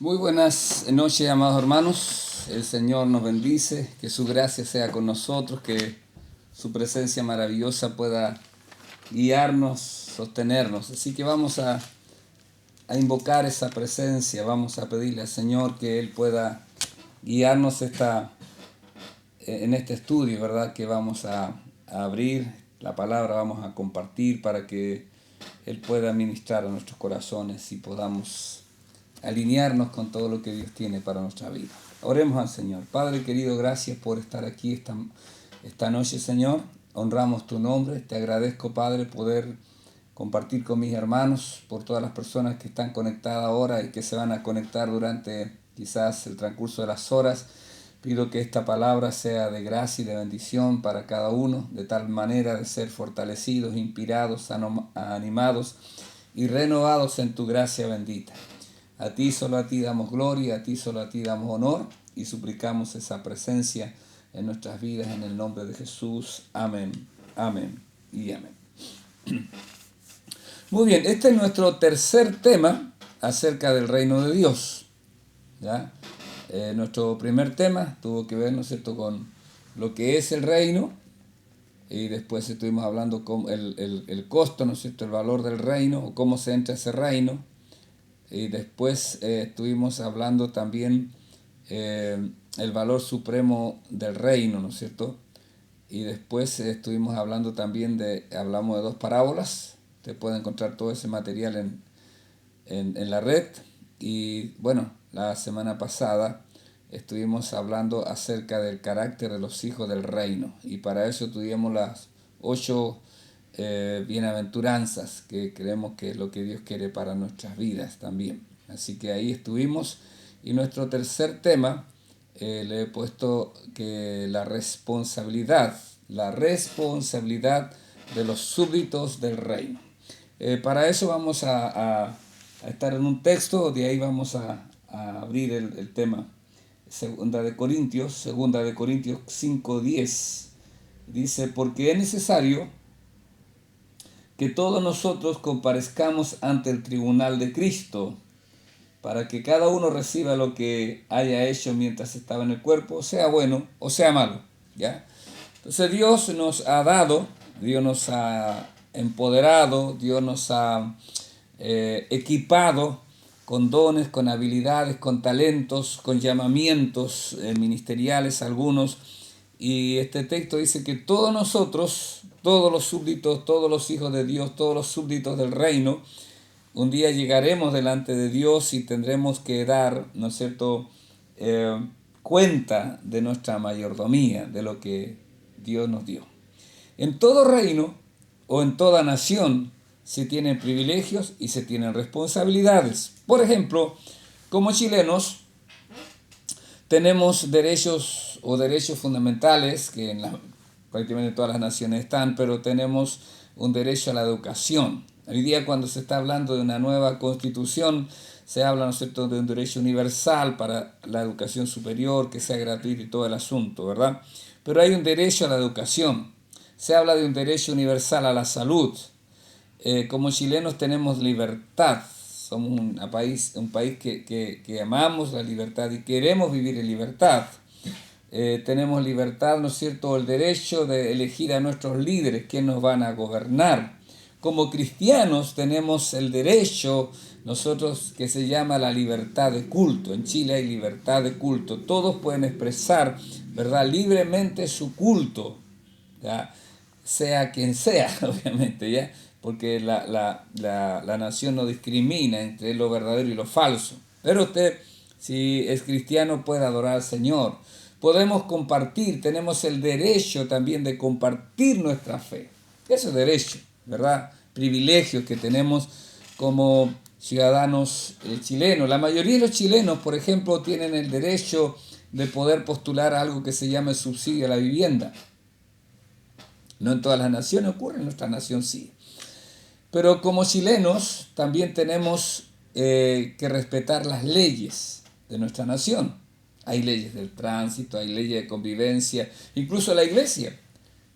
Muy buenas noches, amados hermanos. El Señor nos bendice, que su gracia sea con nosotros, que su presencia maravillosa pueda guiarnos, sostenernos. Así que vamos a invocar esa presencia, vamos a pedirle al Señor que Él pueda guiarnos en este estudio, ¿verdad? Que vamos a abrir la palabra, vamos a compartir para que Él pueda ministrar a nuestros corazones y podamos alinearnos con todo lo que Dios tiene para nuestra vida. Oremos al Señor. Padre querido, gracias por estar aquí esta noche, Señor. Honramos tu nombre. Te agradezco, Padre, poder compartir con mis hermanos, por todas las personas que están conectadas ahora y que se van a conectar durante quizás el transcurso de las horas. Pido que esta palabra sea de gracia y de bendición para cada uno, de tal manera de ser fortalecidos, inspirados, animados y renovados en tu gracia bendita. A ti, solo a ti damos gloria, a ti, solo a ti damos honor y suplicamos esa presencia en nuestras vidas en el nombre de Jesús. Amén, amén y amén. Muy bien, este es nuestro tercer tema acerca del reino de Dios. ¿Ya? Nuestro primer tema tuvo que ver, ¿no es cierto?, con lo que es el reino, y después estuvimos hablando con el costo, ¿no es cierto?, el valor del reino, o cómo se entra a ese reino. Y después estuvimos hablando también el valor supremo del reino, ¿no es cierto? Y después estuvimos hablando también hablamos de dos parábolas. Usted puede encontrar todo ese material en la red. Y bueno, la semana pasada estuvimos hablando acerca del carácter de los hijos del reino. Y para eso tuvimos las 8 bienaventuranzas, que creemos que es lo que Dios quiere para nuestras vidas también. Así que ahí estuvimos. Y nuestro tercer tema le he puesto que la responsabilidad de los súbditos del reino. Para eso vamos a estar en un texto, de ahí vamos a abrir el tema. Segunda de Corintios 5:10 dice: porque es necesario que todos nosotros comparezcamos ante el tribunal de Cristo, para que cada uno reciba lo que haya hecho mientras estaba en el cuerpo, sea bueno o sea malo. ¿Ya? Entonces Dios nos ha dado, Dios nos ha empoderado, Dios nos ha equipado con dones, con habilidades, con talentos, con llamamientos ministeriales algunos. Y este texto dice que todos nosotros, todos los súbditos, todos los hijos de Dios, todos los súbditos del reino, un día llegaremos delante de Dios y tendremos que dar, ¿no es cierto?, cuenta de nuestra mayordomía, de lo que Dios nos dio. En todo reino o en toda nación se tienen privilegios y se tienen responsabilidades. Por ejemplo, como chilenos tenemos derechos fundamentales que prácticamente todas las naciones están, pero tenemos un derecho a la educación. Hoy día, cuando se está hablando de una nueva constitución, se habla, ¿no es cierto?, de un derecho universal para la educación superior, que sea gratuito y todo el asunto, ¿verdad? Pero hay un derecho a la educación. Se habla de un derecho universal a la salud. Como chilenos tenemos libertad. Somos un país que amamos la libertad y queremos vivir en libertad. Tenemos libertad, ¿no es cierto?, el derecho de elegir a nuestros líderes, que nos van a gobernar. Como cristianos tenemos el derecho, nosotros, que se llama la libertad de culto. En Chile hay libertad de culto. Todos pueden expresar, ¿verdad?, libremente su culto, ¿ya?, sea quien sea, obviamente, ¿ya?, porque la nación no discrimina entre lo verdadero y lo falso. Pero usted, si es cristiano, puede adorar al Señor. Podemos compartir, tenemos el derecho también de compartir nuestra fe. Ese es derecho, ¿verdad? Privilegios que tenemos como ciudadanos chilenos. La mayoría de los chilenos, por ejemplo, tienen el derecho de poder postular a algo que se llama el subsidio a la vivienda. No en todas las naciones ocurre, en nuestra nación sí. Pero como chilenos también tenemos que respetar las leyes de nuestra nación. Hay leyes del tránsito, hay leyes de convivencia, incluso la iglesia.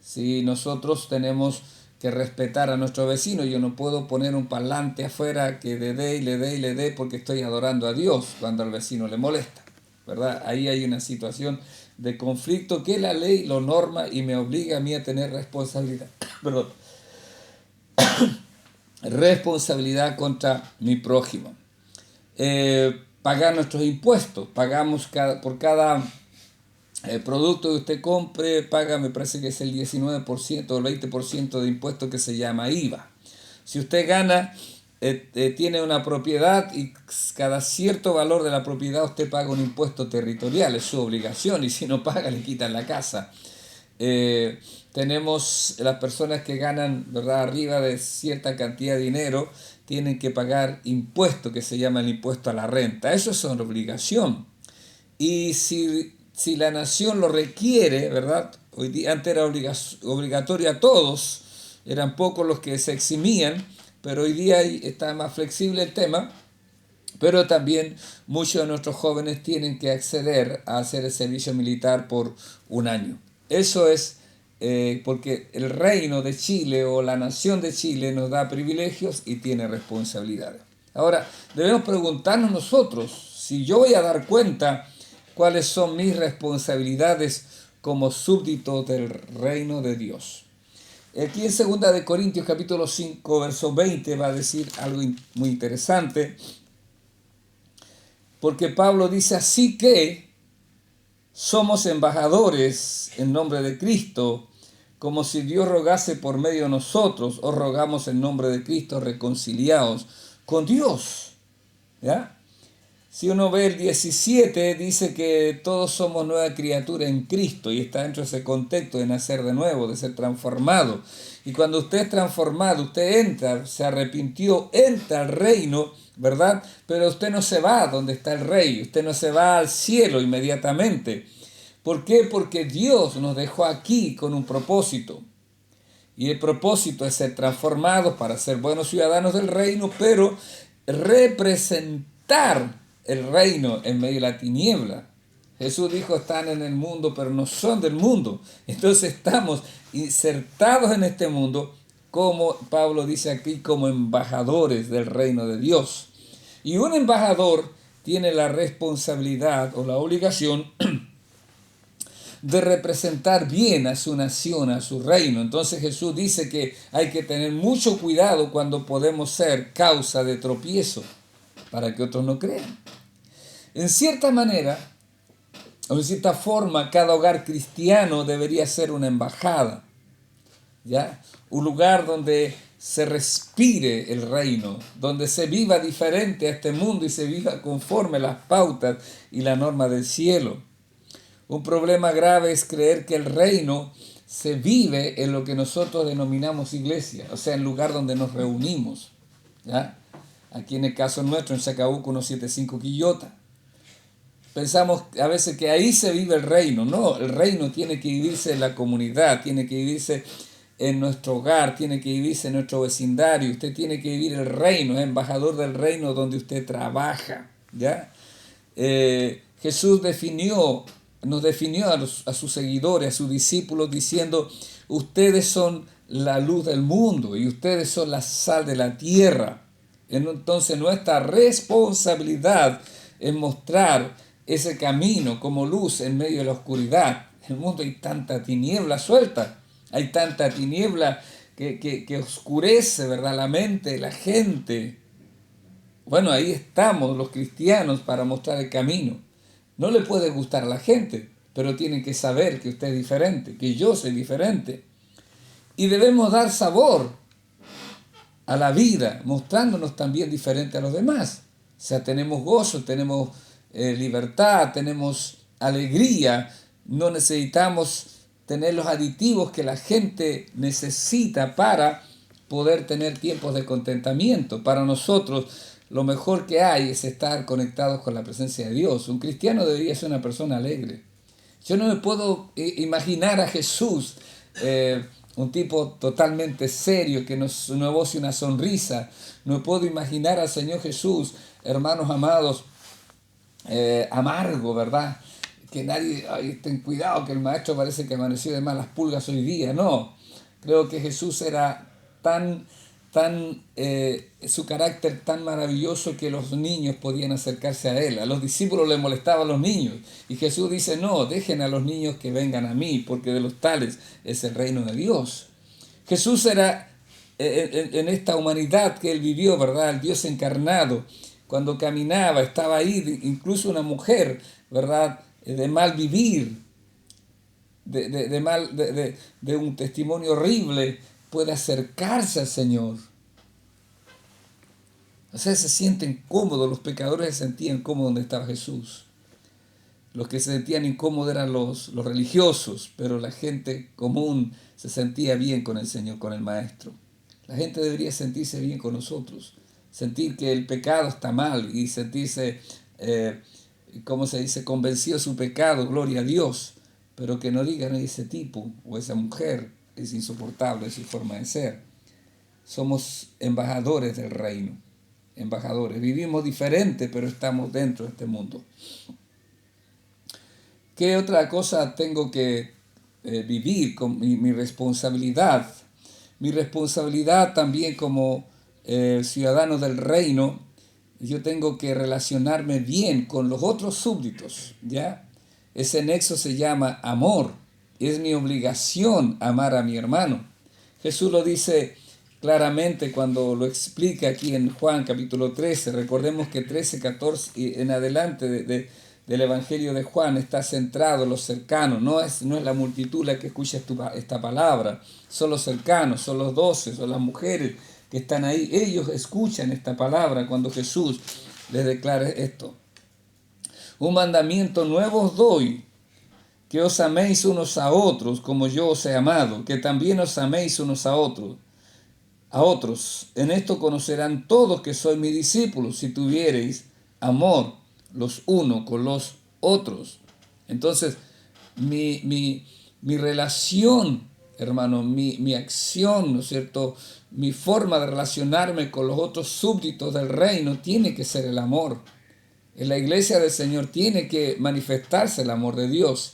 Si nosotros tenemos que respetar a nuestro vecino. Yo no puedo poner un parlante afuera que le dé y le dé y le dé porque estoy adorando a Dios cuando al vecino le molesta, ¿verdad? Ahí hay una situación de conflicto que la ley lo norma y me obliga a mí a tener responsabilidad. Perdón. Responsabilidad contra mi prójimo. Pagar nuestros impuestos. Pagamos por cada producto que usted compre, paga, me parece que es el 19% o el 20% de impuesto que se llama IVA. Si usted gana, tiene una propiedad y cada cierto valor de la propiedad usted paga un impuesto territorial, es su obligación, y si no paga le quitan la casa. Tenemos las personas que ganan, ¿verdad?, arriba de cierta cantidad de dinero, tienen que pagar impuesto que se llama el impuesto a la renta. Eso es una obligación. Y si la nación lo requiere, ¿verdad? Hoy día antes era obligatorio a todos, eran pocos los que se eximían, pero hoy día está más flexible el tema, pero también muchos de nuestros jóvenes tienen que acceder a hacer el servicio militar por un año. Eso es porque el reino de Chile o la nación de Chile nos da privilegios y tiene responsabilidades. Ahora, debemos preguntarnos nosotros, si yo voy a dar cuenta cuáles son mis responsabilidades como súbdito del reino de Dios. Aquí en 2 Corintios capítulo 5, verso 20 va a decir algo muy interesante, porque Pablo dice: así que somos embajadores en nombre de Cristo, como si Dios rogase por medio de nosotros, os rogamos en nombre de Cristo, reconciliados con Dios. ¿Ya? Si uno ve el 17, dice que todos somos nueva criatura en Cristo y está dentro de ese contexto de nacer de nuevo, de ser transformado. Y cuando usted es transformado, usted entra, se arrepintió, entra al reino, ¿verdad? Pero usted no se va donde está el rey, usted no se va al cielo inmediatamente. ¿Por qué? Porque Dios nos dejó aquí con un propósito. Y el propósito es ser transformados para ser buenos ciudadanos del reino, pero representar el reino en medio de la tiniebla. Jesús dijo: están en el mundo, pero no son del mundo. Entonces estamos insertados en este mundo, como Pablo dice aquí, como embajadores del reino de Dios. Y un embajador tiene la responsabilidad o la obligación de representar bien a su nación, a su reino. Entonces Jesús dice que hay que tener mucho cuidado cuando podemos ser causa de tropiezo para que otros no crean. En cierta manera, o en cierta forma, cada hogar cristiano debería ser una embajada, ¿ya? Un lugar donde se respire el reino, donde se viva diferente a este mundo y se viva conforme a las pautas y la norma del cielo. Un problema grave es creer que el reino se vive en lo que nosotros denominamos iglesia, o sea, en el lugar donde nos reunimos, ¿ya? Aquí en el caso nuestro, en Chacabuco 175 Quillota. Pensamos a veces que ahí se vive el reino. No, el reino tiene que vivirse en la comunidad, tiene que vivirse en nuestro hogar, tiene que vivirse en nuestro vecindario. Usted tiene que vivir el reino, es embajador del reino donde usted trabaja, ¿ya? Jesús nos definió a sus seguidores, a sus discípulos, diciendo: ustedes son la luz del mundo y ustedes son la sal de la tierra. Entonces nuestra responsabilidad es mostrar ese camino como luz en medio de la oscuridad. En el mundo hay tanta tiniebla suelta, hay tanta tiniebla que oscurece, ¿verdad?, la mente de la gente. Bueno, ahí estamos los cristianos para mostrar el camino. No le puede gustar a la gente, pero tienen que saber que usted es diferente, que yo soy diferente. Y debemos dar sabor a la vida, mostrándonos también diferente a los demás. O sea, tenemos gozo, tenemos libertad, tenemos alegría, no necesitamos tener los aditivos que la gente necesita para poder tener tiempos de contentamiento. Para nosotros lo mejor que hay es estar conectados con la presencia de Dios. Un cristiano debería ser una persona alegre. Yo no me puedo imaginar a Jesús, un tipo totalmente serio que nos esboce una sonrisa. No me puedo imaginar al Señor Jesús, hermanos amados, amargo, ¿verdad? Que nadie, ay, ten cuidado que el maestro parece que amaneció de malas pulgas hoy día. No, Creo que Jesús era su carácter tan maravilloso que los niños podían acercarse a él. A los discípulos les molestaban los niños. Y Jesús dice, no, dejen a los niños que vengan a mí, porque de los tales es el reino de Dios. Jesús era en esta humanidad que él vivió, ¿verdad? El Dios encarnado. Cuando caminaba, estaba ahí, incluso una mujer, ¿verdad? De mal vivir, de un testimonio horrible, puede acercarse al Señor. O sea, se sienten cómodos, los pecadores se sentían cómodos donde estaba Jesús. Los que se sentían incómodos eran los religiosos, pero la gente común se sentía bien con el Señor, con el Maestro. La gente debería sentirse bien con nosotros, sentir que el pecado está mal y sentirse, ¿cómo se dice?, convencido de su pecado, gloria a Dios, pero que no digan ese tipo o esa mujer es insoportable su forma de ser. Somos embajadores del reino, embajadores. Vivimos diferente, pero estamos dentro de este mundo. ¿Qué otra cosa tengo que vivir con mi responsabilidad? Mi responsabilidad también como ciudadano del reino, yo tengo que relacionarme bien con los otros súbditos, ¿ya? Ese nexo se llama amor. Es mi obligación amar a mi hermano. Jesús lo dice claramente cuando lo explica aquí en Juan capítulo 13. Recordemos que 13, 14 y en adelante del Evangelio de Juan está centrado en los cercanos. No es la multitud la que escucha esta palabra. Son los cercanos, son los 12, son las mujeres que están ahí. Ellos escuchan esta palabra cuando Jesús les declara esto. Un mandamiento nuevo os doy, que os améis unos a otros como yo os he amado, que también os améis unos a otros. En esto conocerán todos que sois mis discípulos, si tuviereis amor los unos con los otros. Entonces, mi relación, hermano, mi acción, ¿no es cierto?, mi forma de relacionarme con los otros súbditos del reino tiene que ser el amor. En la iglesia del Señor tiene que manifestarse el amor de Dios.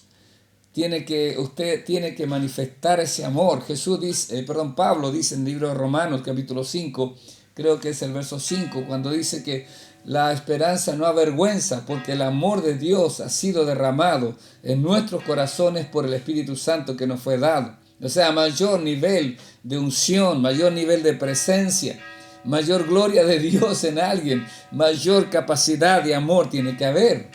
Usted tiene que manifestar ese amor. Pablo dice en el libro de Romanos, capítulo 5, creo que es el verso 5, cuando dice que la esperanza no avergüenza, porque el amor de Dios ha sido derramado en nuestros corazones por el Espíritu Santo que nos fue dado. O sea, mayor nivel de unción, mayor nivel de presencia, mayor gloria de Dios en alguien, mayor capacidad de amor tiene que haber.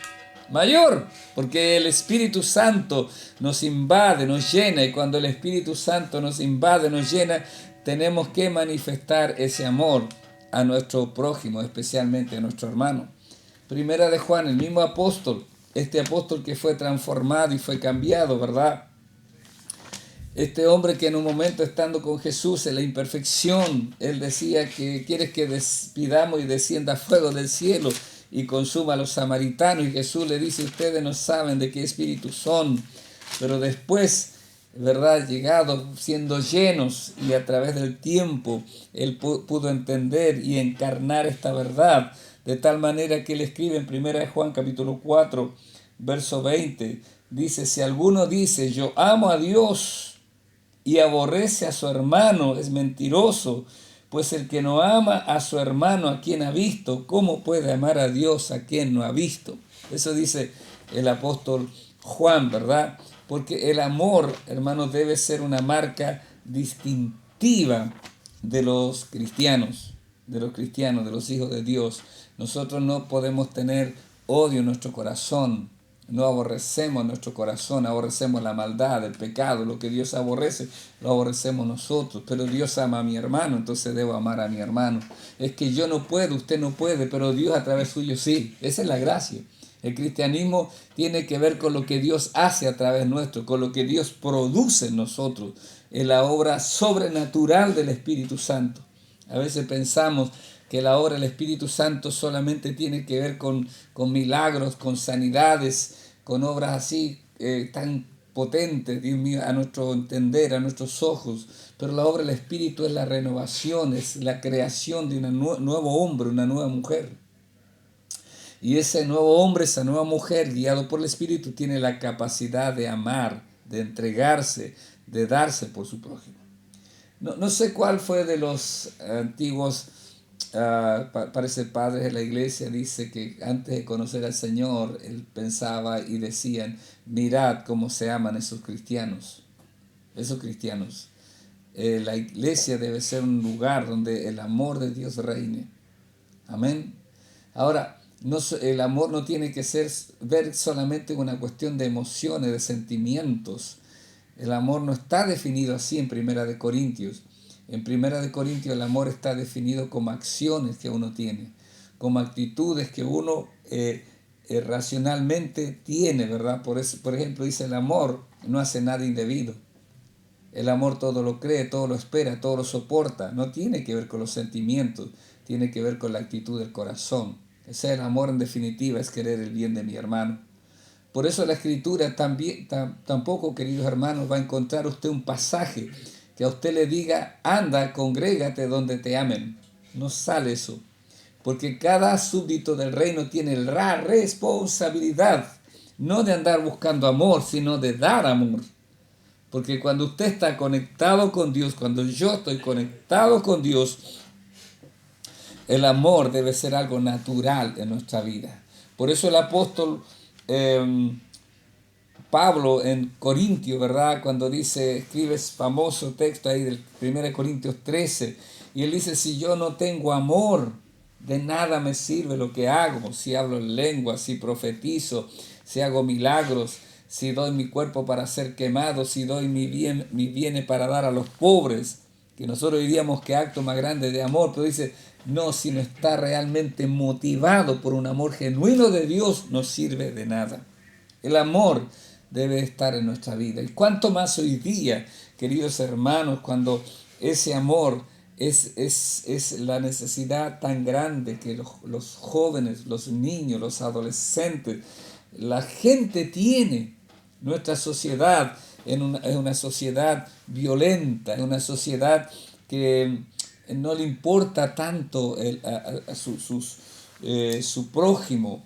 Mayor, porque el Espíritu Santo nos invade, nos llena, y cuando el Espíritu Santo nos invade, nos llena, tenemos que manifestar ese amor a nuestro prójimo, especialmente a nuestro hermano. Primera de Juan, el mismo apóstol, este apóstol que fue transformado y fue cambiado, ¿verdad? Este hombre que en un momento estando con Jesús en la imperfección, él decía que quieres que despidamos y descienda fuego del cielo y consuma a los samaritanos, y Jesús le dice, ustedes no saben de qué espíritu son, pero después, ¿verdad?, llegado, siendo llenos y a través del tiempo, él pudo entender y encarnar esta verdad, de tal manera que él escribe en 1 Juan capítulo 4, verso 20, dice, si alguno dice, yo amo a Dios y aborrece a su hermano, es mentiroso, pues el que no ama a su hermano a quien ha visto, ¿cómo puede amar a Dios a quien no ha visto? Eso dice el apóstol Juan, ¿verdad? Porque el amor, hermanos, debe ser una marca distintiva de los cristianos, de los hijos de Dios. Nosotros no podemos tener odio en nuestro corazón. No aborrecemos nuestro corazón, aborrecemos la maldad, el pecado, lo que Dios aborrece, lo aborrecemos nosotros. Pero Dios ama a mi hermano, entonces debo amar a mi hermano. Es que yo no puedo, usted no puede, pero Dios a través suyo sí. Esa es la gracia. El cristianismo tiene que ver con lo que Dios hace a través nuestro, con lo que Dios produce en nosotros, en la obra sobrenatural del Espíritu Santo. A veces pensamos que la obra del Espíritu Santo solamente tiene que ver con milagros, con sanidades, con obras así tan potentes, Dios mío, a nuestro entender, a nuestros ojos. Pero la obra del Espíritu es la renovación, es la creación de un nuevo hombre, una nueva mujer. Y ese nuevo hombre, esa nueva mujer, guiado por el Espíritu, tiene la capacidad de amar, de entregarse, de darse por su prójimo. No sé cuál fue de los antiguos, parece padres de la iglesia, dice que antes de conocer al Señor, él pensaba y decían, mirad cómo se aman esos cristianos. Esos cristianos. La iglesia debe ser un lugar donde el amor de Dios reine. Amén. Ahora, el amor no tiene que ser ver solamente una cuestión de emociones, de sentimientos. El amor no está definido así en Primera de Corintios. En Primera de Corintios el amor está definido como acciones que uno tiene, como actitudes que uno racionalmente tiene, ¿verdad? Por eso, por ejemplo, dice el amor no hace nada indebido. El amor todo lo cree, todo lo espera, todo lo soporta. No tiene que ver con los sentimientos, tiene que ver con la actitud del corazón. Ese el amor en definitiva, es querer el bien de mi hermano. Por eso la Escritura tampoco, queridos hermanos, va a encontrar usted un pasaje que a usted le diga, anda, congrégate donde te amen. No sale eso. Porque cada súbdito del reino tiene la responsabilidad, no de andar buscando amor, sino de dar amor. Porque cuando usted está conectado con Dios, cuando yo estoy conectado con Dios, el amor debe ser algo natural en nuestra vida. Por eso el apóstol Pablo en Corintios, ¿verdad? Cuando dice, escribe ese famoso texto ahí del 1 Corintios 13, y él dice, si yo no tengo amor, de nada me sirve lo que hago, si hablo en lengua, si profetizo, si hago milagros, si doy mi cuerpo para ser quemado, si doy mi bienes para dar a los pobres, que nosotros diríamos que acto más grande de amor, pero dice, no, si no está realmente motivado por un amor genuino de Dios, no sirve de nada. El amor debe estar en nuestra vida. Y cuánto más hoy día, queridos hermanos, cuando ese amor es la necesidad tan grande que los jóvenes, los niños, los adolescentes, la gente tiene. Nuestra sociedad es una sociedad violenta, es una sociedad que no le importa tanto su prójimo,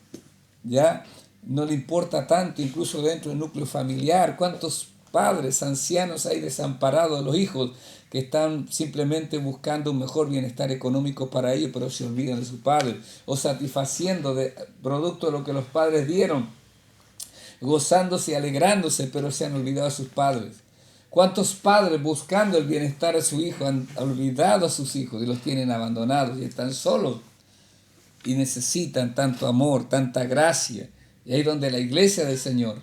¿ya? No le importa tanto, incluso dentro del núcleo familiar. ¿Cuántos padres ancianos hay desamparados de los hijos que están simplemente buscando un mejor bienestar económico para ellos, pero se olvidan de sus padres? O satisfaciendo de producto de lo que los padres dieron, gozándose y alegrándose, pero se han olvidado de sus padres. ¿Cuántos padres buscando el bienestar de su hijo han olvidado a sus hijos y los tienen abandonados y están solos? Y necesitan tanto amor, tanta gracia. Y ahí donde la iglesia del Señor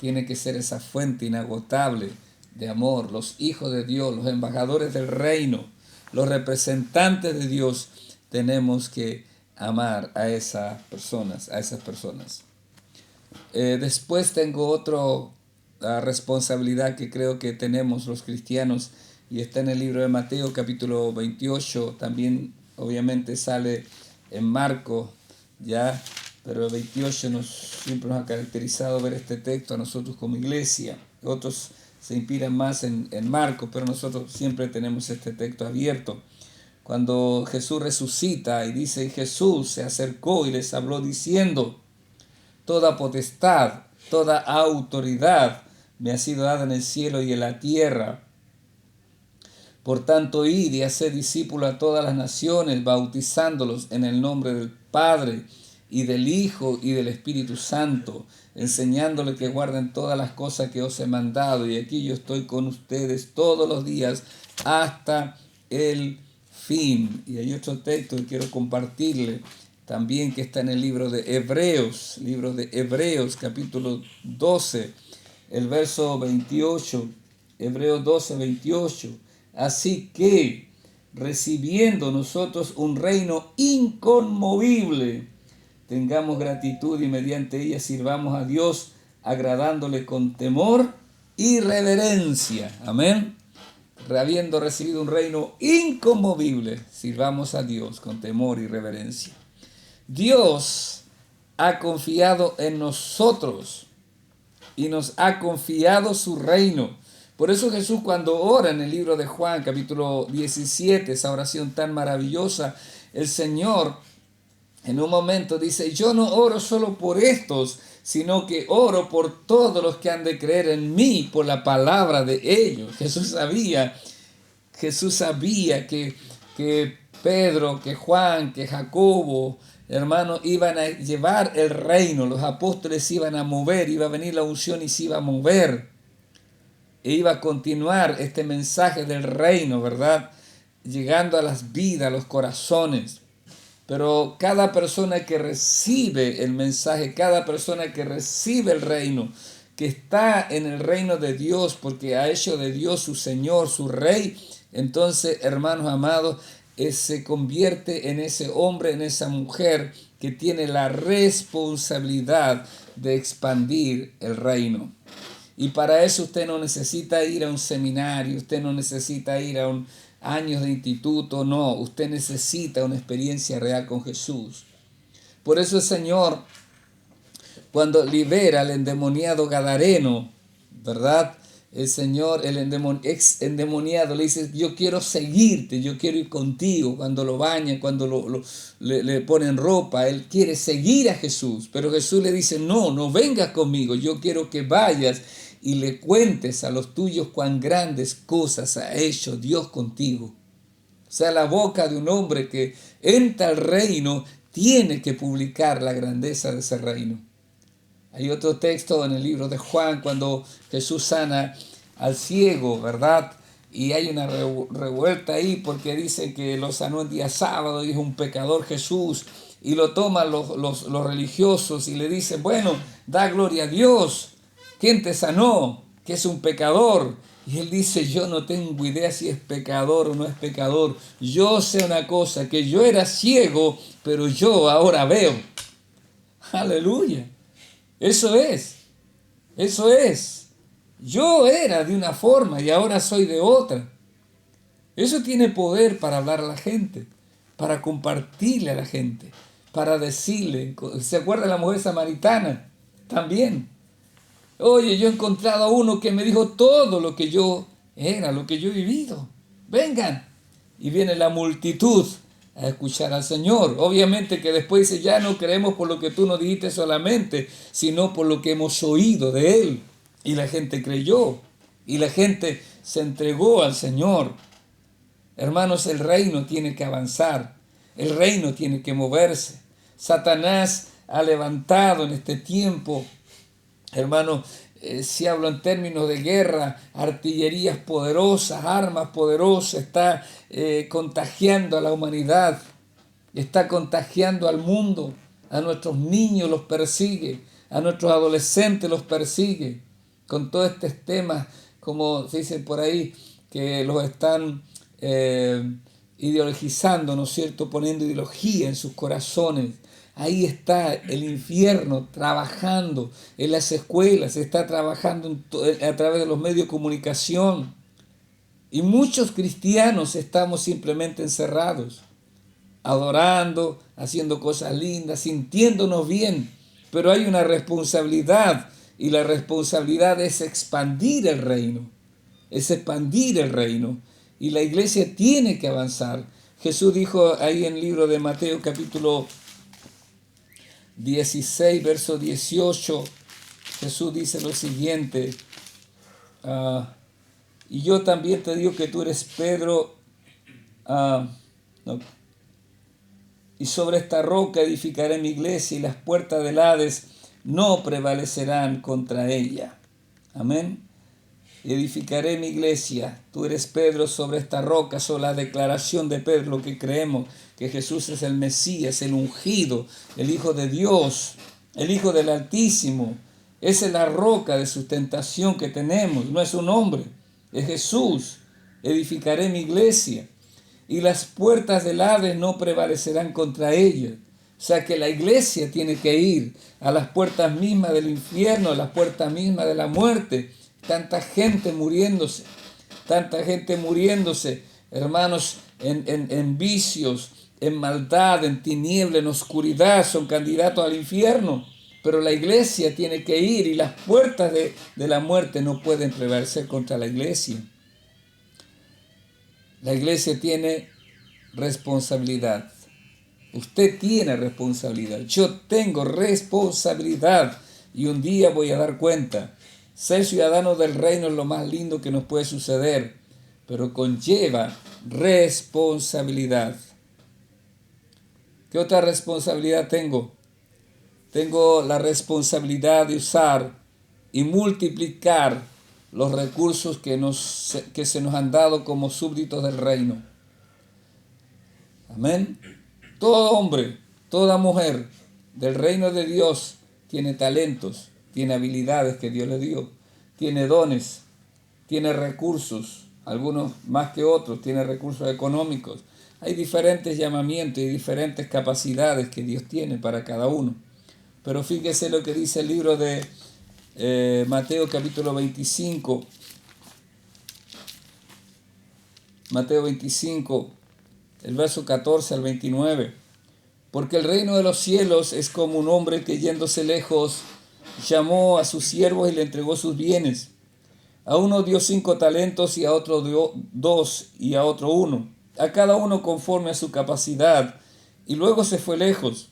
tiene que ser esa fuente inagotable de amor. Los hijos de Dios, los embajadores del reino, los representantes de Dios, tenemos que amar a esas personas, después tengo otra responsabilidad que creo que tenemos los cristianos, y está en el libro de Mateo capítulo 28, también obviamente sale en Marcos, ¿ya? Pero el 28 siempre nos ha caracterizado ver este texto a nosotros como iglesia. Otros se inspiran más en Marcos, pero nosotros siempre tenemos este texto abierto. Cuando Jesús resucita y dice, Jesús se acercó y les habló diciendo, toda potestad, toda autoridad me ha sido dada en el cielo y en la tierra. Por tanto, id y haced discípulos a todas las naciones, bautizándolos en el nombre del Padre y del Hijo y del Espíritu Santo, enseñándoles que guarden todas las cosas que os he mandado. Y aquí yo estoy con ustedes todos los días hasta el fin. Y hay otro texto que quiero compartirle también, que está en el libro de Hebreos, capítulo 12, el verso 28, Hebreos 12, 28. Así que, recibiendo nosotros un reino inconmovible, tengamos gratitud y mediante ella sirvamos a Dios, agradándole con temor y reverencia. Amén. Habiendo recibido un reino inconmovible, sirvamos a Dios con temor y reverencia. Dios ha confiado en nosotros y nos ha confiado su reino. Por eso Jesús, cuando ora en el libro de Juan, capítulo 17, esa oración tan maravillosa, el Señor en un momento dice, yo no oro solo por estos, sino que oro por todos los que han de creer en mí por la palabra de ellos. Jesús sabía Jesús sabía que Pedro, que Juan, que Jacobo, hermanos, iban a llevar el reino. Los apóstoles iban a mover, iba a venir la unción y se iba a mover. E iba a continuar este mensaje del reino, ¿verdad? Llegando a las vidas, a los corazones. Pero cada persona que recibe el mensaje, cada persona que recibe el reino, que está en el reino de Dios, porque ha hecho de Dios su Señor, su Rey, entonces, hermanos amados, se convierte en ese hombre, en esa mujer que tiene la responsabilidad de expandir el reino. Y para eso usted no necesita ir a un seminario, usted no necesita ir a años de instituto, no, usted necesita una experiencia real con Jesús. Por eso el Señor, cuando libera al endemoniado gadareno, ¿verdad? El Señor, el ex endemoniado, le dice, yo quiero seguirte, yo quiero ir contigo. Cuando lo bañan, cuando le ponen ropa, él quiere seguir a Jesús. Pero Jesús le dice, no vengas conmigo, yo quiero que vayas y le cuentes a los tuyos cuán grandes cosas ha hecho Dios contigo. O sea, la boca de un hombre que entra al reino tiene que publicar la grandeza de ese reino. Hay otro texto en el libro de Juan cuando Jesús sana al ciego, ¿verdad? Y hay una revuelta ahí porque dicen que lo sanó en día sábado y es un pecador Jesús. Y lo toman los religiosos y le dicen, bueno, da gloria a Dios. ¿Quién te sanó? Que es un pecador. Y él dice, yo no tengo idea si es pecador o no es pecador. Yo sé una cosa, que yo era ciego, pero yo ahora veo. Aleluya. Eso es. Yo era de una forma y ahora soy de otra. Eso tiene poder para hablar a la gente, para compartirle a la gente, para decirle. ¿Se acuerda de la mujer samaritana? También. Oye, yo he encontrado a uno que me dijo todo lo que yo era, lo que yo he vivido. Vengan. Y viene la multitud a escuchar al Señor. Obviamente que después dice, ya no creemos por lo que tú nos dijiste solamente, sino por lo que hemos oído de Él. Y la gente creyó. Y la gente se entregó al Señor. Hermanos, el reino tiene que avanzar. El reino tiene que moverse. Satanás ha levantado en este tiempo, hermanos, si hablo en términos de guerra, artillerías poderosas, armas poderosas, está contagiando a la humanidad, está contagiando al mundo, a nuestros niños los persigue, a nuestros adolescentes los persigue, con todos estos temas, como se dice por ahí, que los están ideologizando, ¿no es cierto?, poniendo ideología en sus corazones. Ahí está el infierno trabajando en las escuelas, está trabajando a través de los medios de comunicación. Y muchos cristianos estamos simplemente encerrados, adorando, haciendo cosas lindas, sintiéndonos bien. Pero hay una responsabilidad, y la responsabilidad es expandir el reino. Es expandir el reino. Y la iglesia tiene que avanzar. Jesús dijo ahí en el libro de Mateo capítulo 16, verso 18, Jesús dice lo siguiente, y yo también te digo que tú eres Pedro, y sobre esta roca edificaré mi iglesia y las puertas del Hades no prevalecerán contra ella. Amén. Edificaré mi iglesia, tú eres Pedro sobre esta roca, sobre la declaración de Pedro, lo que creemos, que Jesús es el Mesías, el ungido, el Hijo de Dios, el Hijo del Altísimo. Esa es la roca de sustentación que tenemos, no es un hombre, es Jesús. Edificaré mi iglesia y las puertas del Hades no prevalecerán contra ella. O sea que la iglesia tiene que ir a las puertas mismas del infierno, a las puertas mismas de la muerte. Tanta gente muriéndose, hermanos, en vicios, en maldad, en tiniebla, en oscuridad, son candidatos al infierno. Pero la iglesia tiene que ir y las puertas de la muerte no pueden prevalecer contra la iglesia. La iglesia tiene responsabilidad. Usted tiene responsabilidad. Yo tengo responsabilidad y un día voy a dar cuenta. Ser ciudadano del reino es lo más lindo que nos puede suceder, pero conlleva responsabilidad. ¿Qué otra responsabilidad tengo? Tengo la responsabilidad de usar y multiplicar los recursos que se nos han dado como súbditos del reino. Amén. Todo hombre, toda mujer del reino de Dios tiene talentos, tiene habilidades que Dios le dio, tiene dones, tiene recursos, algunos más que otros, tiene recursos económicos. Hay diferentes llamamientos y diferentes capacidades que Dios tiene para cada uno. Pero fíjese lo que dice el libro de Mateo capítulo 25. Mateo 25, el verso 14 al 29. Porque el reino de los cielos es como un hombre que yéndose lejos llamó a sus siervos y le entregó sus bienes. A uno dio 5 talentos y a otro dio 2 y a otro 1. A cada uno conforme a su capacidad. Y luego se fue lejos.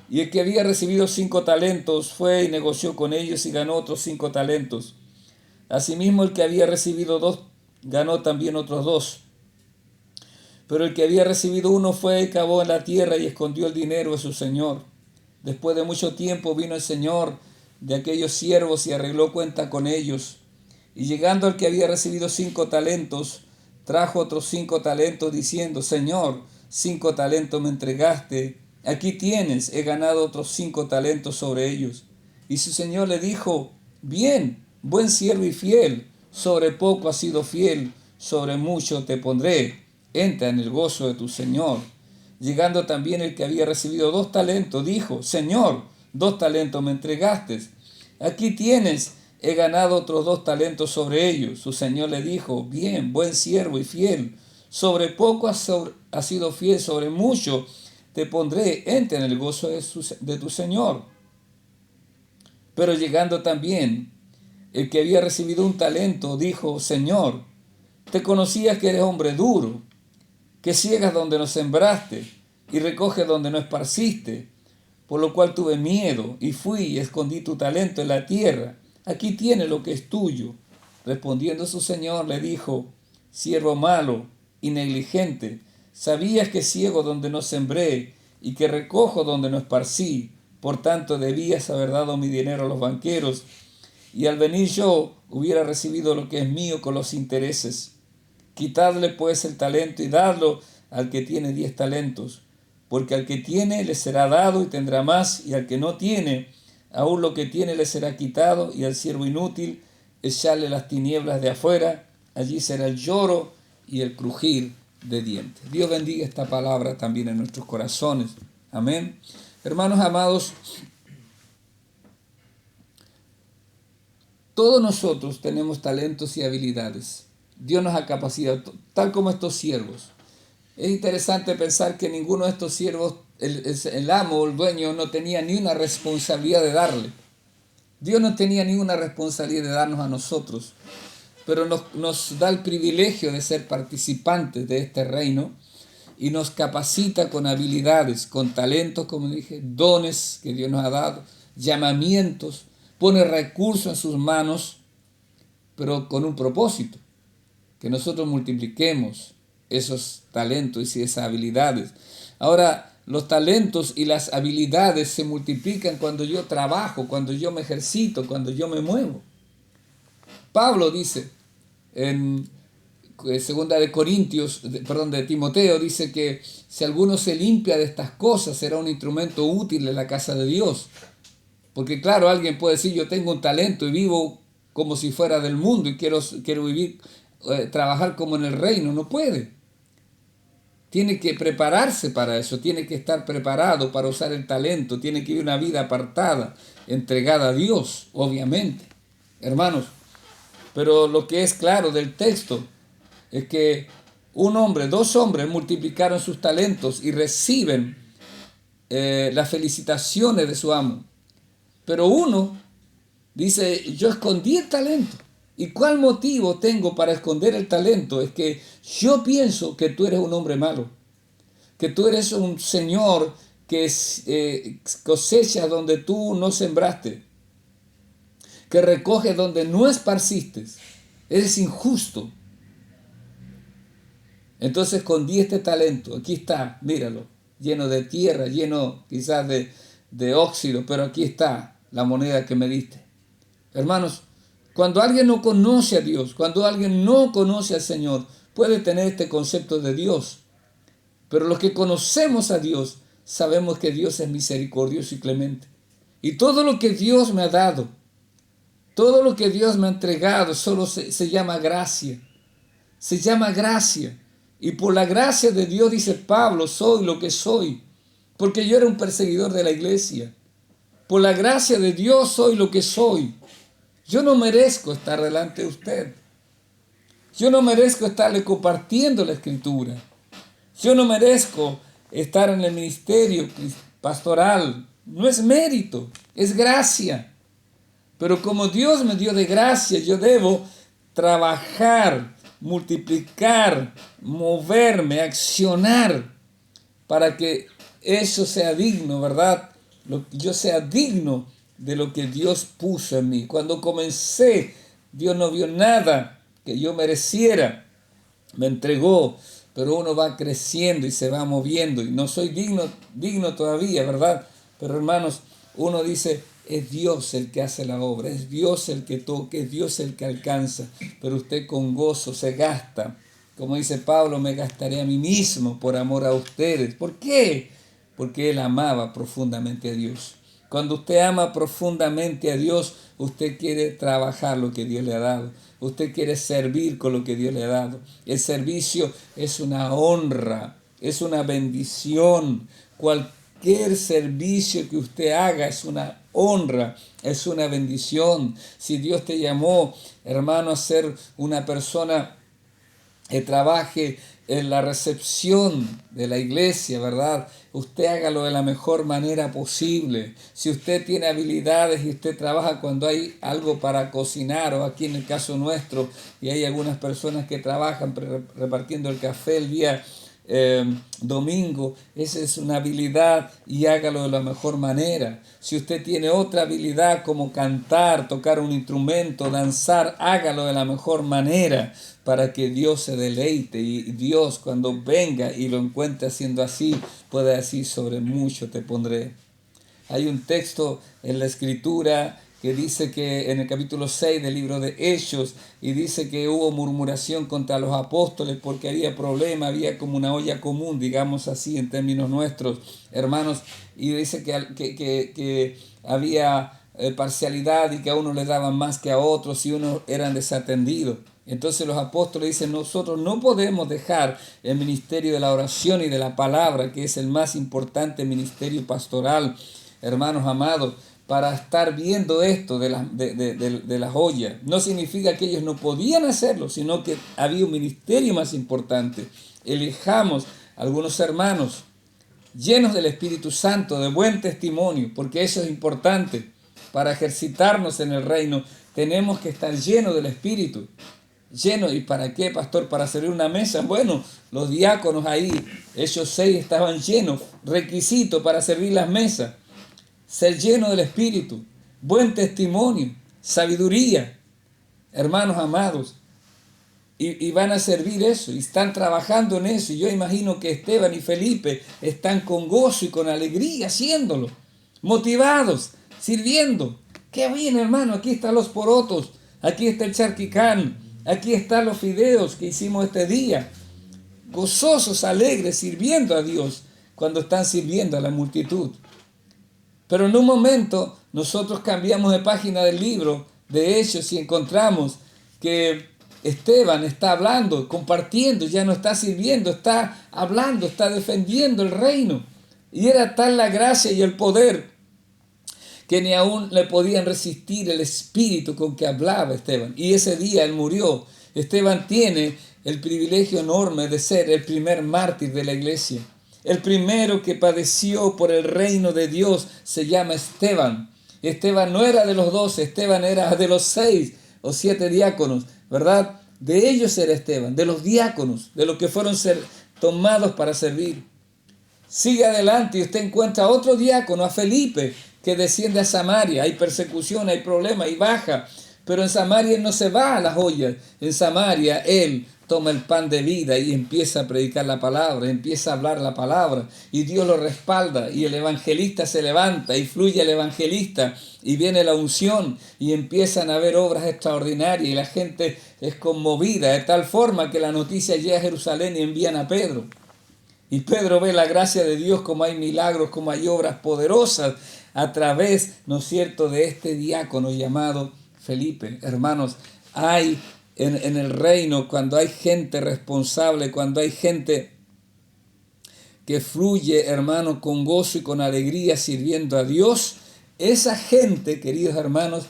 Y el que había recibido 5 talentos fue y negoció con ellos y ganó otros 5 talentos. Asimismo el que había recibido 2 ganó también otros 2. Pero el que había recibido 1 fue y cavó en la tierra y escondió el dinero de su señor. Después de mucho tiempo vino el señor de aquellos siervos y arregló cuenta con ellos. Y llegando al que había recibido 5 talentos, trajo otros 5 talentos diciendo: Señor, 5 talentos me entregaste, aquí tienes, he ganado otros 5 talentos sobre ellos. Y su señor le dijo: Bien, buen siervo y fiel, sobre poco has sido fiel, sobre mucho te pondré, entra en el gozo de tu señor. Llegando también el que había recibido 2 talentos, dijo: Señor, 2 talentos me entregaste, aquí tienes, he ganado otros 2 talentos sobre ellos. Su señor le dijo: Bien, buen siervo y fiel, sobre poco has sido fiel, sobre mucho te pondré, entra en el gozo de tu señor. Pero llegando también el que había recibido 1 talento, dijo: Señor, te conocía que eres hombre duro, que ciegas donde no sembraste y recoges donde no esparciste, por lo cual tuve miedo y fui y escondí tu talento en la tierra. Aquí tienes lo que es tuyo. Respondiendo su señor le dijo: Siervo malo y negligente, sabías que ciego donde no sembré y que recojo donde no esparcí, por tanto debías haber dado mi dinero a los banqueros, y al venir yo hubiera recibido lo que es mío con los intereses. Quitadle pues el talento y dadlo al que tiene 10 talentos, porque al que tiene le será dado y tendrá más, y al que no tiene, aún lo que tiene le será quitado. Y al siervo inútil echarle las tinieblas de afuera, allí será el lloro y el crujir de dientes. Dios bendiga esta palabra también en nuestros corazones. Amén. Hermanos amados, todos nosotros tenemos talentos y habilidades. Dios nos ha capacitado, tal como estos siervos. Es interesante pensar que ninguno de estos siervos, el amo, el dueño, no tenía ni una responsabilidad de darle. Dios no tenía ninguna responsabilidad de darnos a nosotros, pero nos da el privilegio de ser participantes de este reino y nos capacita con habilidades, con talentos, como dije, dones que Dios nos ha dado, llamamientos, pone recursos en sus manos, pero con un propósito, que nosotros multipliquemos esos talentos y esas habilidades. Ahora, los talentos y las habilidades se multiplican cuando yo trabajo, cuando yo me ejercito, cuando yo me muevo. Pablo dice en segunda de de Timoteo, dice que si alguno se limpia de estas cosas será un instrumento útil en la casa de Dios. Porque claro, alguien puede decir: yo tengo un talento y vivo como si fuera del mundo y quiero vivir, trabajar como en el reino. No puede. Tiene que prepararse para eso, tiene que estar preparado para usar el talento, tiene que vivir una vida apartada, entregada a Dios, obviamente, hermanos. Pero lo que es claro del texto es que 2 hombres multiplicaron sus talentos y reciben las felicitaciones de su amo. Pero uno dice: yo escondí el talento. ¿Y cuál motivo tengo para esconder el talento? Es que yo pienso que tú eres un hombre malo, que tú eres un señor que cosecha donde tú no sembraste, que recoge donde no esparciste. Eres injusto. Entonces escondí este talento, aquí está, míralo, lleno de tierra, lleno quizás de óxido, pero aquí está la moneda que me diste. Hermanos, cuando alguien no conoce a Dios, cuando alguien no conoce al Señor, puede tener este concepto de Dios. Pero los que conocemos a Dios, sabemos que Dios es misericordioso y clemente. Y todo lo que Dios me ha dado, todo lo que Dios me ha entregado, solo se llama gracia. Se llama gracia. Y por la gracia de Dios, dice Pablo, soy lo que soy. Porque yo era un perseguidor de la iglesia. Por la gracia de Dios soy lo que soy. Yo no merezco estar delante de usted. Yo no merezco estarle compartiendo la escritura. Yo no merezco estar en el ministerio pastoral. No es mérito, es gracia. Pero como Dios me dio de gracia, yo debo trabajar, multiplicar, moverme, accionar para que eso sea digno, ¿verdad? Yo sea digno de lo que Dios puso en mí. Cuando comencé, Dios no vio nada que yo mereciera. Me entregó, pero uno va creciendo y se va moviendo. Y no soy digno todavía, ¿verdad? Pero hermanos, uno dice, es Dios el que hace la obra, es Dios el que toca, es Dios el que alcanza. Pero usted con gozo se gasta. Como dice Pablo, me gastaré a mí mismo por amor a ustedes. ¿Por qué? Porque él amaba profundamente a Dios. Cuando usted ama profundamente a Dios, usted quiere trabajar lo que Dios le ha dado. Usted quiere servir con lo que Dios le ha dado. El servicio es una honra, es una bendición. Cualquier servicio que usted haga es una honra, es una bendición. Si Dios te llamó, hermano, a ser una persona que trabaje en la recepción de la iglesia, ¿verdad? Usted hágalo de la mejor manera posible. Si usted tiene habilidades y usted trabaja cuando hay algo para cocinar, o aquí en el caso nuestro, y hay algunas personas que trabajan repartiendo el café el día domingo, esa es una habilidad y hágalo de la mejor manera. Si usted tiene otra habilidad como cantar, tocar un instrumento, danzar, hágalo de la mejor manera para que Dios se deleite y Dios cuando venga y lo encuentre haciendo así, pueda decir sobre mucho te pondré. Hay un texto en la Escritura que dice que en el capítulo 6 del libro de Hechos, y dice que hubo murmuración contra los apóstoles porque había problema, había como una olla común, digamos así en términos nuestros, hermanos, y dice que había parcialidad y que a unos les daban más que a otros y unos eran desatendidos. Entonces los apóstoles dicen, nosotros no podemos dejar el ministerio de la oración y de la palabra, que es el más importante ministerio pastoral, hermanos amados, para estar viendo esto de las ollas. No significa que ellos no podían hacerlo, sino que había un ministerio más importante. Elijamos algunos hermanos llenos del Espíritu Santo, de buen testimonio, porque eso es importante. Para ejercitarnos en el reino tenemos que estar llenos del Espíritu. Lleno, ¿y para qué, pastor? Para servir una mesa. Bueno, los diáconos ahí, ellos 6 estaban llenos, requisito para servir las mesas. Ser lleno del Espíritu, buen testimonio, sabiduría, hermanos amados, y van a servir eso, y están trabajando en eso, y yo imagino que Esteban y Felipe están con gozo y con alegría haciéndolo, motivados, sirviendo. Qué bien, hermano, aquí están los porotos, aquí está el charquicán, aquí están los fideos que hicimos este día, gozosos, alegres, sirviendo a Dios, cuando están sirviendo a la multitud. Pero en un momento nosotros cambiamos de página del libro de Hechos y encontramos que Esteban está hablando, compartiendo, ya no está sirviendo, está hablando, está defendiendo el reino. Y era tal la gracia y el poder que ni aún le podían resistir el espíritu con que hablaba Esteban. Y ese día él murió. Esteban tiene el privilegio enorme de ser el primer mártir de la iglesia. El primero que padeció por el reino de Dios se llama Esteban. Esteban no era de los 12, Esteban era de los 6 o 7 diáconos, ¿verdad? De ellos era Esteban, de los diáconos, de los que fueron tomados para servir. Sigue adelante y usted encuentra otro diácono, a Felipe, que desciende a Samaria. Hay persecución, hay problema y baja. Pero en Samaria él no se va a las ollas. En Samaria él toma el pan de vida y empieza a predicar la palabra, empieza a hablar la palabra y Dios lo respalda y el evangelista se levanta y fluye el evangelista y viene la unción y empiezan a haber obras extraordinarias y la gente es conmovida de tal forma que la noticia llega a Jerusalén y envían a Pedro. Y Pedro ve la gracia de Dios, como hay milagros, como hay obras poderosas a través, ¿no es cierto?, de este diácono llamado Felipe. Hermanos, hay en el reino, cuando hay gente responsable, cuando hay gente que fluye, hermano, con gozo y con alegría sirviendo a Dios, esa gente, queridos hermanos,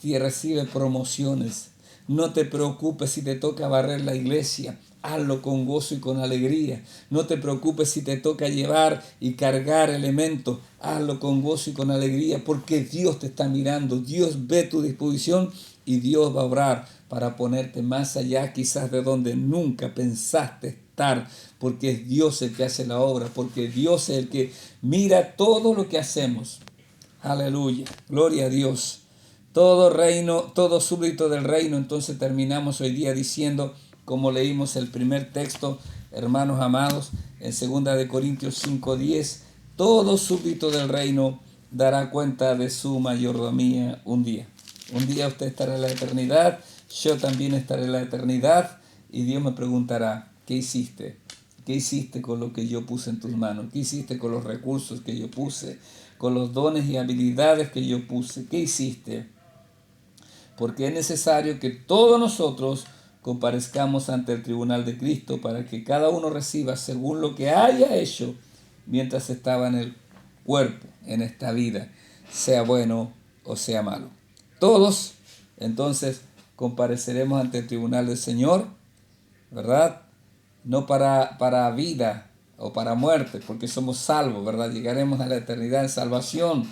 te recibe promociones. No te preocupes si te toca barrer la iglesia. Hazlo con gozo y con alegría. No te preocupes si te toca llevar y cargar elementos. Hazlo con gozo y con alegría, porque Dios te está mirando. Dios ve tu disposición y Dios va a obrar para ponerte más allá quizás de donde nunca pensaste estar, porque es Dios el que hace la obra, porque Dios es el que mira todo lo que hacemos. Aleluya, gloria a Dios. Todo reino, todo súbdito del reino. Entonces terminamos hoy día diciendo, como leímos el primer texto, hermanos amados, en 2 Corintios 5:10, todo súbdito del reino dará cuenta de su mayordomía un día. Un día usted estará en la eternidad, yo también estaré en la eternidad, y Dios me preguntará, ¿qué hiciste? ¿Qué hiciste con lo que yo puse en tus manos? ¿Qué hiciste con los recursos que yo puse? Con los dones y habilidades que yo puse. ¿Qué hiciste? Porque es necesario que todos nosotros comparezcamos ante el tribunal de Cristo para que cada uno reciba según lo que haya hecho mientras estaba en el cuerpo, en esta vida, sea bueno o sea malo. Todos, entonces, compareceremos ante el tribunal del Señor, ¿verdad? No para vida o para muerte, porque somos salvos, ¿verdad? Llegaremos a la eternidad en salvación,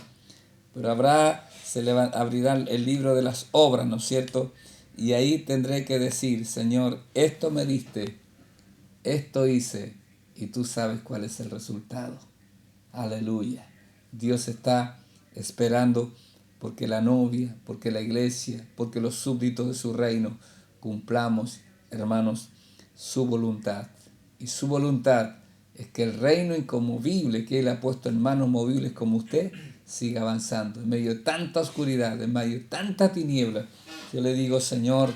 pero abrirá el libro de las obras, ¿no es cierto? Y ahí tendré que decir, Señor, esto me diste, esto hice, y tú sabes cuál es el resultado. Aleluya. Dios está esperando porque la novia, porque la iglesia, porque los súbditos de su reino cumplamos, hermanos, su voluntad. Y su voluntad es que el reino inconmovible que Él ha puesto en manos movibles como usted siga avanzando. En medio de tanta oscuridad, en medio de tanta tiniebla, yo le digo, Señor,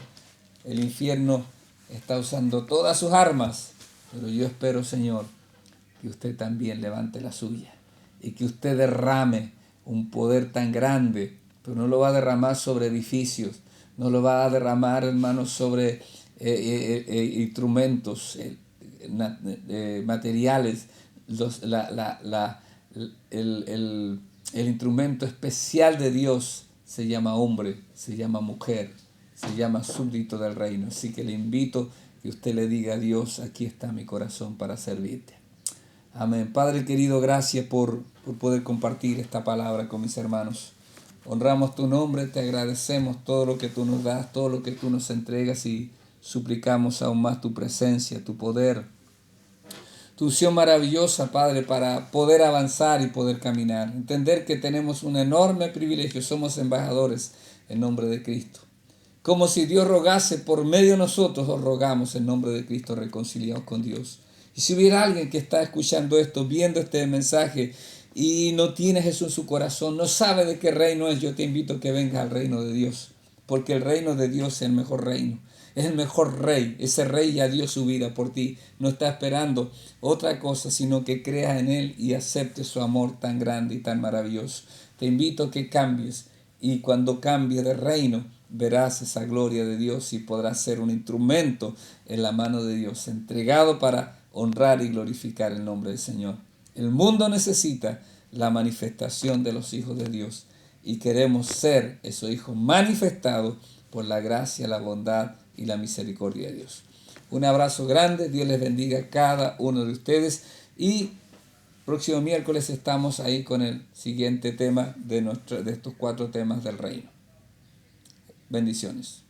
el infierno está usando todas sus armas, pero yo espero, Señor, que usted también levante la suya y que usted derrame un poder tan grande, pero no lo va a derramar sobre edificios, no lo va a derramar, hermanos, sobre instrumentos materiales. El instrumento especial de Dios se llama hombre, se llama mujer, se llama súbdito del reino. Así que le invito que usted le diga a Dios, aquí está mi corazón para servirte. Amén. Padre querido, gracias por poder compartir esta palabra con mis hermanos. Honramos tu nombre, te agradecemos todo lo que tú nos das, todo lo que tú nos entregas y suplicamos aún más tu presencia, tu poder, tu unción maravillosa, Padre, para poder avanzar y poder caminar. Entender que tenemos un enorme privilegio, somos embajadores en nombre de Cristo. Como si Dios rogase por medio de nosotros, os rogamos en nombre de Cristo reconciliados con Dios. Y si hubiera alguien que está escuchando esto, viendo este mensaje y no tiene Jesús en su corazón, no sabe de qué reino es, yo te invito a que vengas al reino de Dios. Porque el reino de Dios es el mejor reino. Es el mejor rey. Ese rey ya dio su vida por ti. No está esperando otra cosa, sino que creas en Él y aceptes su amor tan grande y tan maravilloso. Te invito a que cambies. Y cuando cambies de reino, verás esa gloria de Dios y podrás ser un instrumento en la mano de Dios, entregado para honrar y glorificar el nombre del Señor. El mundo necesita la manifestación de los hijos de Dios y queremos ser esos hijos manifestados por la gracia, la bondad y la misericordia de Dios. Un abrazo grande, Dios les bendiga a cada uno de ustedes y próximo miércoles estamos ahí con el siguiente tema de estos 4 temas del reino. Bendiciones.